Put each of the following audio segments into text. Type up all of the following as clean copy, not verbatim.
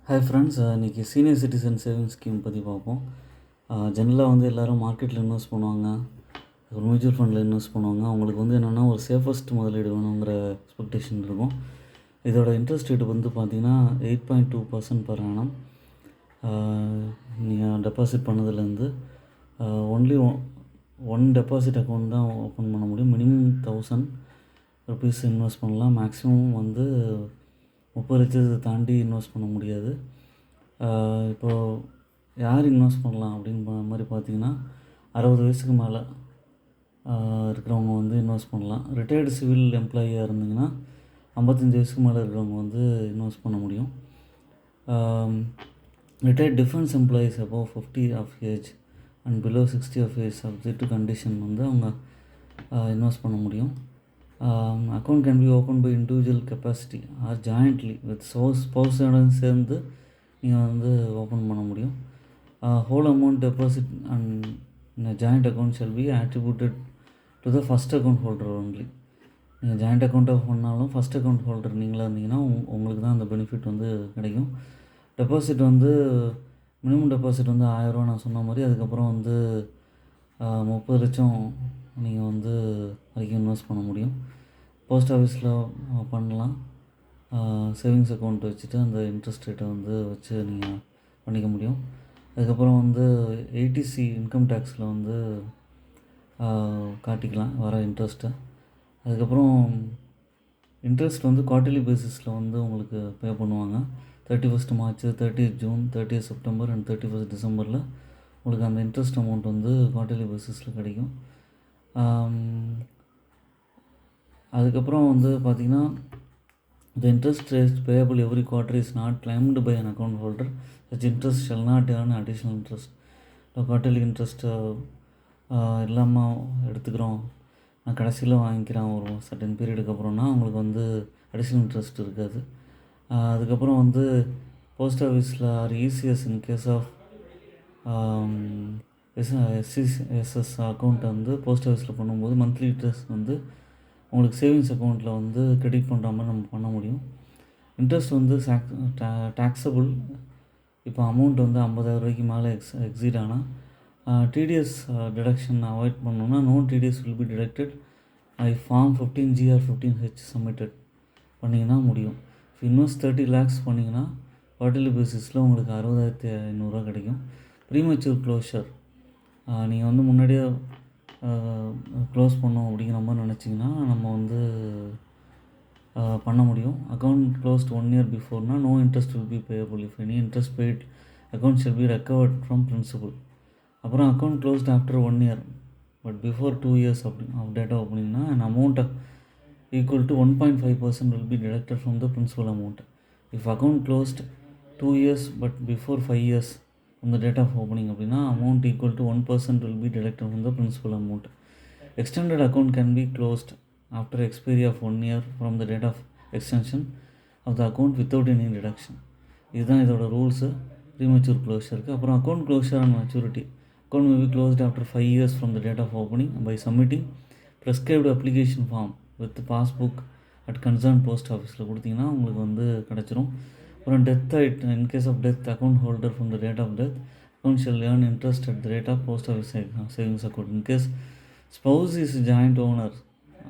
Hi friends, இன்றைக்கி senior citizen savings scheme பற்றி பார்ப்போம். ஜென்ரலாக வந்து எல்லோரும் மார்க்கெட்டில் இன்வெஸ்ட் பண்ணுவாங்க, ஒரு மியூச்சுவல் ஃபண்டில் இன்வெஸ்ட் பண்ணுவாங்க. அவங்களுக்கு வந்து என்னென்னா ஒரு சேஃபஸ்ட் முதலீடு வேணுங்கிற எக்ஸ்பெக்டேஷன் இருக்கும். இதோட இன்ட்ரெஸ்ட் ரேட்டு வந்து பார்த்திங்கன்னா 8.2% per annum. நீங்கள் டெபாசிட் பண்ணதுலேருந்து ஒன்லி ஒன் டெபாசிட் அக்கௌண்ட் தான் ஓப்பன் பண்ண முடியும். மினிமம் 1000 rupees இன்வெஸ்ட் பண்ணலாம். மேக்ஸிமம் வந்து 30 லட்சத்தை தாண்டி இன்வெஸ்ட் பண்ண முடியாது. இப்போது யார் இன்வெஸ்ட் பண்ணலாம் அப்படின்ற மாதிரி பார்த்திங்கன்னா 60 வயசுக்கு மேலே இருக்கிறவங்க வந்து இன்வெஸ்ட் பண்ணலாம். ரிட்டையர்டு சிவில் எம்ப்ளாயியாக இருந்தீங்கன்னா 55 வயசுக்கு மேலே இருக்கிறவங்க வந்து இன்வெஸ்ட் பண்ண முடியும். Retired defence employees above 50 of age and below 60 of age subject to condition வந்து அவங்க இன்வெஸ்ட் பண்ண முடியும். Account can be open by individual capacity or jointly with ஸ்பௌஸுடன் சேர்ந்து நீங்கள் வந்து ஓப்பன் பண்ண முடியும். Whole amount deposit and joint account shall be attributed to the first account holder only. நீங்கள் ஜாயிண்ட் அக்கௌண்ட்டாக பண்ணாலும் ஃபஸ்ட் அக்கௌண்ட் ஹோல்டர் நீங்களாக இருந்தீங்கன்னா உங்களுக்கு தான் அந்த பெனிஃபிட் வந்து கிடைக்கும். டெபாசிட் வந்து மினிமம் டெபாசிட் வந்து 1000 ரூபா நான் சொன்ன மாதிரி. அதுக்கப்புறம் வந்து 30 லட்சம் நீங்கள் வந்து வரைக்கும் இன்வெஸ்ட் பண்ண முடியும். போஸ்ட் ஆஃபீஸில் பண்ணலாம். சேவிங்ஸ் அக்கௌண்ட் வச்சுட்டு அந்த இன்ட்ரெஸ்ட் ரேட்டை வந்து வச்சு நீங்கள் பண்ணிக்க முடியும். அதுக்கப்புறம் வந்து ஏடிசி இன்கம் டேக்ஸில் வந்து காட்டிக்கலாம் வர இன்ட்ரெஸ்ட்டை. அதுக்கப்புறம் இன்ட்ரெஸ்ட் வந்து குவார்ட்டர்லி பேசிஸில் வந்து உங்களுக்கு பே பண்ணுவாங்க. 31st March, 30th June, 30th September and 31st December உங்களுக்கு அந்த இன்ட்ரெஸ்ட் அமௌண்ட் வந்து குவார்ட்டர்லி பேசிஸில் கிடைக்கும். அதுக்கப்புறம் வந்து பார்த்திங்கன்னா the interest rate payable every quarter is not claimed by an account holder. Such interest shall not earn additional interest. Quarterly interest இல்லாமல் எடுத்துக்கிறோம், நான் கடைசியில் வாங்கிக்கிறேன் ஒரு சர்டன் பீரியடுக்கு அப்புறம்னா உங்களுக்கு வந்து அடிஷ்னல் இன்ட்ரெஸ்ட் இருக்காது. அதுக்கப்புறம் வந்து போஸ்ட் ஆஃபீஸில் or ECS in case of SSS அக்கௌண்ட்டை வந்து போஸ்ட் ஆஃபீஸில் பண்ணும்போது மந்த்லி இன்ட்ரெஸ்ட் வந்து உங்களுக்கு சேவிங்ஸ் அக்கௌண்ட்டில் வந்து கிரெடிட் பண்ணுற மாதிரி நம்ம பண்ண முடியும். இன்ட்ரெஸ்ட் வந்து டேக்ஸபிள். இப்போ அமௌண்ட் வந்து 50,000 ரூபாய்க்கு மேலே எக்ஸீட் ஆனால் டிடிஎஸ் டிடக்ஷன் அவாய்ட் பண்ணணுன்னா no TDS will be deducted I form 15G or 15H submitted பண்ணிங்கன்னா முடியும். இப்போ இன்வெஸ்ட் 30 lakhs பண்ணிங்கன்னா குவார்ட்டர்லி பேசிஸில் உங்களுக்கு 60,500 கிடைக்கும். ப்ரீமெச்சூர் க்ளோஷர், நீங்கள் வந்து முன்னாடியே க்ளோஸ் பண்ணோம் அப்படிங்கிற மாதிரி நினச்சிங்கன்னா நம்ம வந்து பண்ண முடியும். அக்கௌண்ட் க்ளோஸ்ட் 1 year பிஃபோர்னா no interest will be payable. If any interest paid account shall be recovered from principal. அப்புறம் account closed after 1 year but before 2 years of date ஓப்பனிங்னா and amount equal to 1.5% will be deducted from the principal amount. If account closed 2 years but before 5 years from the date of opening அப்படின்னா amount equal to 1% will be deducted from the principal amount. Extended account can be closed after expiry of 1 year from the date of extension of the account without any deduction. இதுதான் இதோட rules premature க்ளோஷருக்கு. அப்புறம் account closure and maturity. Account may be closed after 5 years from the date of opening by submitting prescribed application form with passbook at concern post ஆஃபீஸில் கொடுத்தீங்கன்னா உங்களுக்கு வந்து கிடச்சிரும். அப்புறம் death in case of death account holder from the date of death account shall earn interest at the rate of post office savings account. In case spouse is joint owner,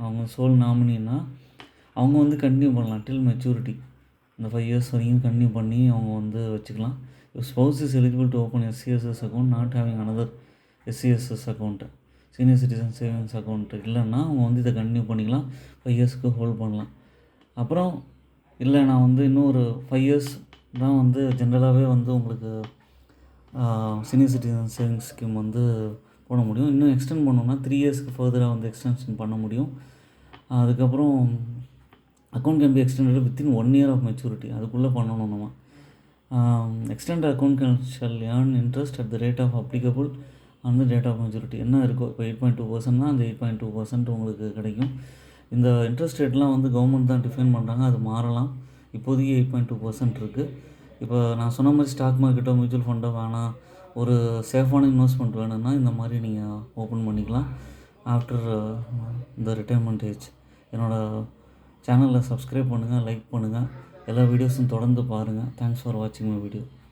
அவங்க sole நாமினின்னா அவங்க வந்து கண்டினியூ பண்ணலாம் டில் மெச்சூரிட்டி. இந்த 5 years வரைக்கும் continue பண்ணி அவங்க வந்து வச்சுக்கலாம். Spouse is eligible to open SCSS account not having another SCSS account. Senior citizen savings account இல்லைன்னா அவங்க வந்து இதை கண்டினியூ பண்ணிக்கலாம், 5 yearsக்கு ஹோல்ட் பண்ணலாம். அப்புறம் இல்லை நான் வந்து இன்னொரு 5 years தான் வந்து ஜென்ரலாகவே வந்து உங்களுக்கு சீனியர் சிட்டிசன் சேவிங்ஸ் ஸ்கீம் வந்து போட முடியும். இன்னும் எக்ஸ்டெண்ட் பண்ணோன்னா 3 yearsக்கு ஃபர்தராக வந்து எக்ஸ்டென்ஷன் பண்ண முடியும். அதுக்கப்புறம் account can be extended within 1 year of maturity, அதுக்குள்ளே பண்ணணும் நம்ம. Extend account can shall earn interest at the rate of applicable அந்த டேட் ஆஃப் மெச்சூரிட்டி என்ன இருக்கோ. இப்போ 8.2%னா அந்த 8.2% உங்களுக்கு கிடைக்கும். இந்த இன்ட்ரெஸ்ட் ரேட்லாம் வந்து கவர்மெண்ட் தான் டிஃபைன் பண்ணுறாங்க, அது மாறலாம். இப்போதைக்கு 8.2% இருக்குது. இப்போ நான் சொன்ன மாதிரி ஸ்டாக் மார்க்கெட்டோ மியூச்சுவல் ஃபண்டோ வேணாம், ஒரு சேஃபான இன்வெஸ்ட்மெண்ட் வேணும்னா இந்த மாதிரி நீங்கள் ஓப்பன் பண்ணிக்கலாம் ஆஃப்டர் இந்த ரிட்டைர்மெண்ட் ஏஜ். என்னோடய சேனலை சப்ஸ்கிரைப் பண்ணுங்கள், லைக் பண்ணுங்கள். எல்லா வீடியோஸும் தொடர்ந்து பாருங்கள். தேங்க்ஸ் ஃபார் வாட்சிங் மை வீடியோ.